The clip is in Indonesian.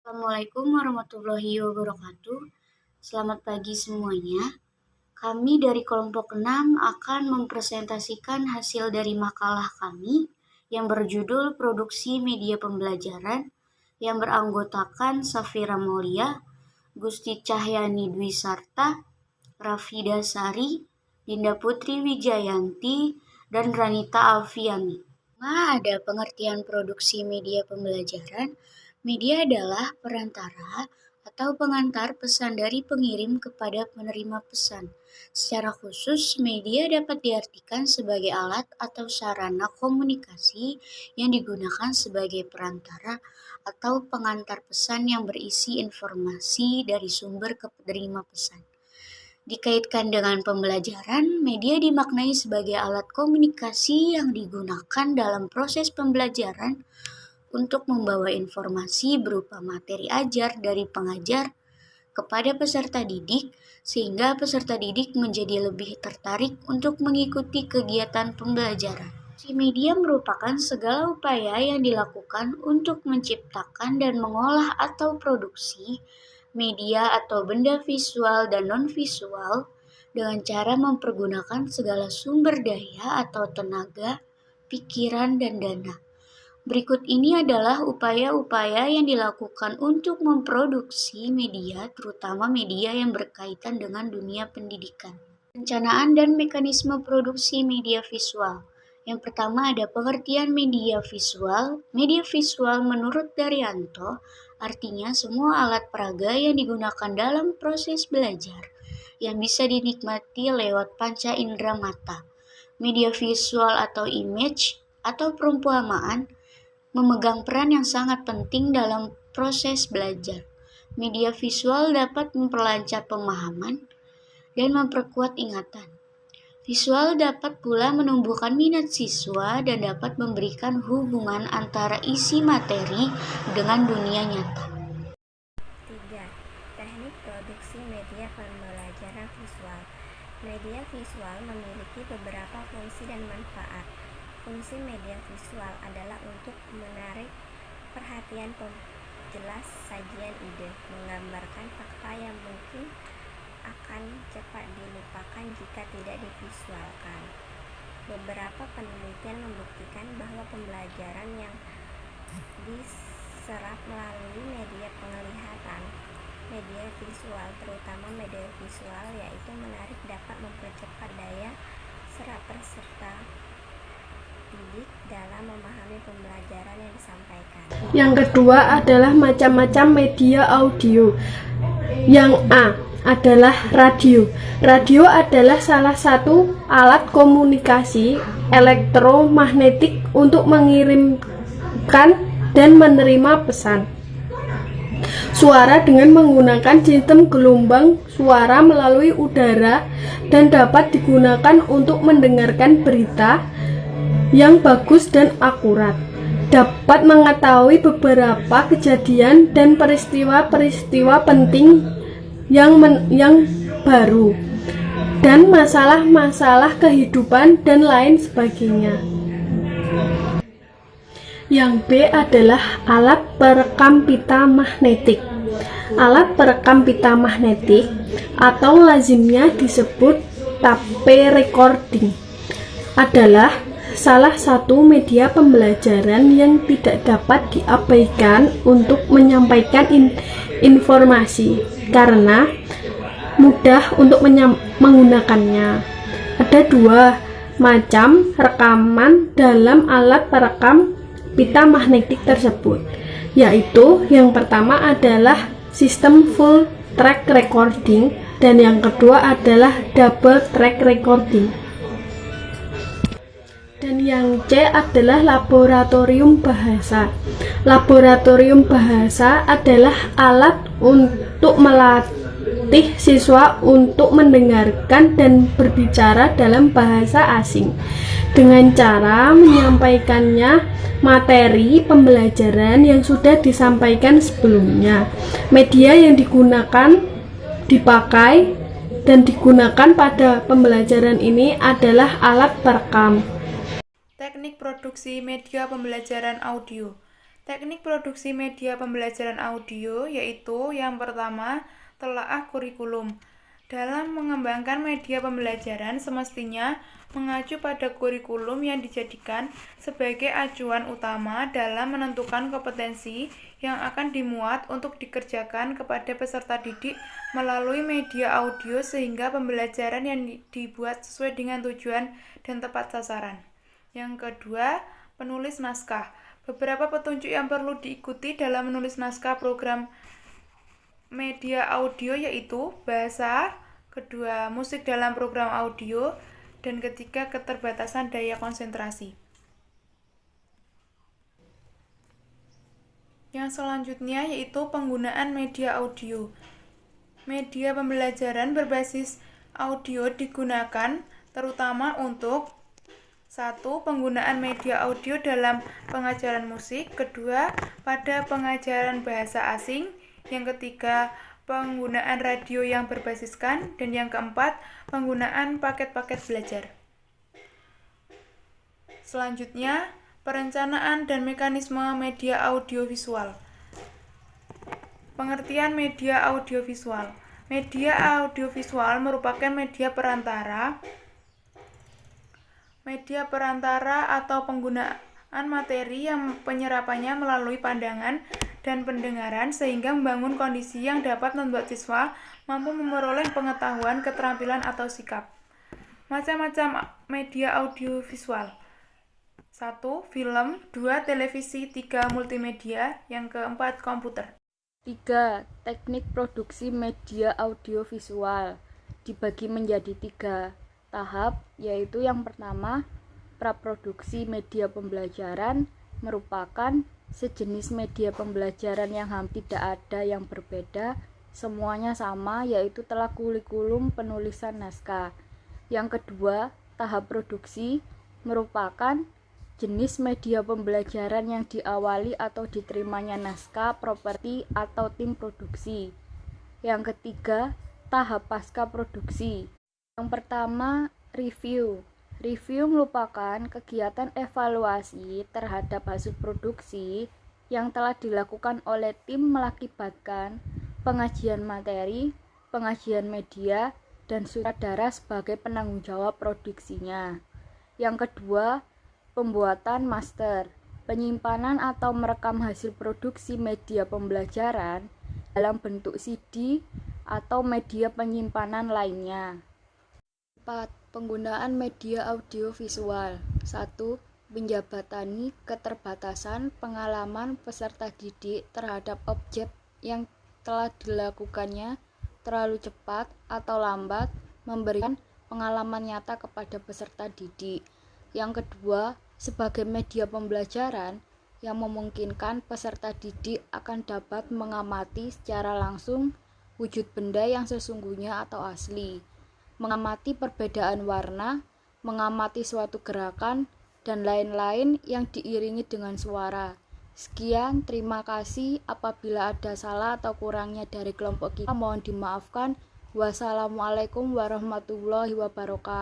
Assalamualaikum warahmatullahi wabarakatuh. Selamat pagi semuanya. Kami dari kelompok 6 akan mempresentasikan hasil dari makalah kami yang berjudul Produksi Media Pembelajaran yang beranggotakan Safira Maulia, Gusti Cahyani Dwi Sarta, Rafida Sari, Dinda Putri Wijayanti, dan Ranita Alfiani. Ada pengertian produksi media pembelajaran. Media adalah perantara atau pengantar pesan dari pengirim kepada penerima pesan. Secara khusus, media dapat diartikan sebagai alat atau sarana komunikasi yang digunakan sebagai perantara atau pengantar pesan yang berisi informasi dari sumber ke penerima pesan. Dikaitkan dengan pembelajaran, media dimaknai sebagai alat komunikasi yang digunakan dalam proses pembelajaran untuk membawa informasi berupa materi ajar dari pengajar kepada peserta didik, sehingga peserta didik menjadi lebih tertarik untuk mengikuti kegiatan pembelajaran. Media merupakan segala upaya yang dilakukan untuk menciptakan dan mengolah atau produksi media atau benda visual dan non-visual dengan cara mempergunakan segala sumber daya atau tenaga, pikiran, dan dana. Berikut ini adalah upaya-upaya yang dilakukan untuk memproduksi media, terutama media yang berkaitan dengan dunia pendidikan. Perencanaan dan mekanisme produksi media visual. Yang pertama ada pengertian media visual. Media visual menurut Daryanto artinya semua alat peraga yang digunakan dalam proses belajar yang bisa dinikmati lewat panca indera mata. Media visual atau image atau perumpamaan memegang peran yang sangat penting dalam proses belajar. Media visual dapat memperlancar pemahaman dan memperkuat ingatan. Visual dapat pula menumbuhkan minat siswa dan dapat memberikan hubungan antara isi materi dengan dunia nyata. 3. Teknik produksi media pembelajaran visual. Media visual memiliki beberapa fungsi dan manfaat. Fungsi media visual adalah untuk menarik perhatian jelas sajian ide, menggambarkan fakta yang mungkin akan cepat dilupakan jika tidak divisualkan. Beberapa penelitian membuktikan bahwa pembelajaran yang diserap melalui media penglihatan, media visual, terutama media visual yaitu menarik, dapat mempercepat daya serap peserta didik dalam memahami pembelajaran yang disampaikan. Yang kedua adalah macam-macam media audio. Yang A adalah radio. Radio adalah salah satu alat komunikasi elektromagnetik untuk mengirimkan dan menerima pesan suara dengan menggunakan sistem gelombang suara melalui udara dan dapat digunakan untuk mendengarkan berita yang bagus dan akurat, dapat mengetahui beberapa kejadian dan peristiwa-peristiwa penting yang baru, dan masalah-masalah kehidupan dan lain sebagainya. Yang B adalah alat perekam pita magnetik. Alat perekam pita magnetik atau lazimnya disebut tape recording adalah salah satu media pembelajaran yang tidak dapat diabaikan untuk menyampaikan informasi karena mudah untuk menggunakannya. Ada dua macam rekaman dalam alat perekam pita magnetik tersebut, yaitu yang pertama adalah sistem full track recording dan yang kedua adalah double track recording. Dan yang C adalah laboratorium bahasa. Laboratorium bahasa adalah alat untuk melatih siswa untuk mendengarkan dan berbicara dalam bahasa asing dengan cara menyampaikannya materi pembelajaran yang sudah disampaikan sebelumnya. Media yang dipakai dan digunakan pada pembelajaran ini adalah alat perekam. Teknik produksi media pembelajaran audio. Teknik produksi media pembelajaran audio yaitu yang pertama, telaah kurikulum. Dalam mengembangkan media pembelajaran semestinya mengacu pada kurikulum yang dijadikan sebagai acuan utama dalam menentukan kompetensi yang akan dimuat untuk dikerjakan kepada peserta didik melalui media audio sehingga pembelajaran yang dibuat sesuai dengan tujuan dan tepat sasaran. Yang kedua, penulis naskah. Beberapa petunjuk yang perlu diikuti dalam menulis naskah program media audio yaitu bahasa, kedua musik dalam program audio, dan ketiga keterbatasan daya konsentrasi. Yang selanjutnya yaitu penggunaan media audio. Media pembelajaran berbasis audio digunakan terutama untuk 1. Penggunaan media audio dalam pengajaran musik, kedua pada pengajaran bahasa asing, yang ketiga penggunaan radio yang berbasiskan, dan yang keempat penggunaan paket-paket belajar. Selanjutnya, perencanaan dan mekanisme media audiovisual. Pengertian media audiovisual. Media audiovisual merupakan media perantara atau penggunaan materi yang penyerapannya melalui pandangan dan pendengaran sehingga membangun kondisi yang dapat membuat siswa mampu memperoleh pengetahuan, keterampilan, atau sikap. Macam-macam media audiovisual. 1. Film, 2. Televisi, 3. Multimedia, yang keempat komputer. 3. Teknik produksi media audiovisual dibagi menjadi 3 tahap, yaitu yang pertama, praproduksi media pembelajaran merupakan sejenis media pembelajaran yang hampir tidak ada yang berbeda, semuanya sama, yaitu telah kurikulum penulisan naskah. Yang kedua, tahap produksi merupakan jenis media pembelajaran yang diawali atau diterimanya naskah, properti, atau tim produksi. Yang ketiga, tahap pasca produksi. Yang pertama, review. Review merupakan kegiatan evaluasi terhadap hasil produksi yang telah dilakukan oleh tim mengakibatkan pengajian materi, pengajian media, dan sutradara sebagai penanggung jawab produksinya. Yang kedua, pembuatan master. Penyimpanan atau merekam hasil produksi media pembelajaran dalam bentuk CD atau media penyimpanan lainnya. 4. Penggunaan media audiovisual. 1. Menjabatani keterbatasan pengalaman peserta didik terhadap objek yang telah dilakukannya terlalu cepat atau lambat, memberikan pengalaman nyata kepada peserta didik. Yang kedua, sebagai media pembelajaran yang memungkinkan peserta didik akan dapat mengamati secara langsung wujud benda yang sesungguhnya atau asli, mengamati perbedaan warna, mengamati suatu gerakan, dan lain-lain yang diiringi dengan suara. Sekian, terima kasih. Apabila ada salah atau kurangnya dari kelompok kita, mohon dimaafkan. Wassalamualaikum warahmatullahi wabarakatuh.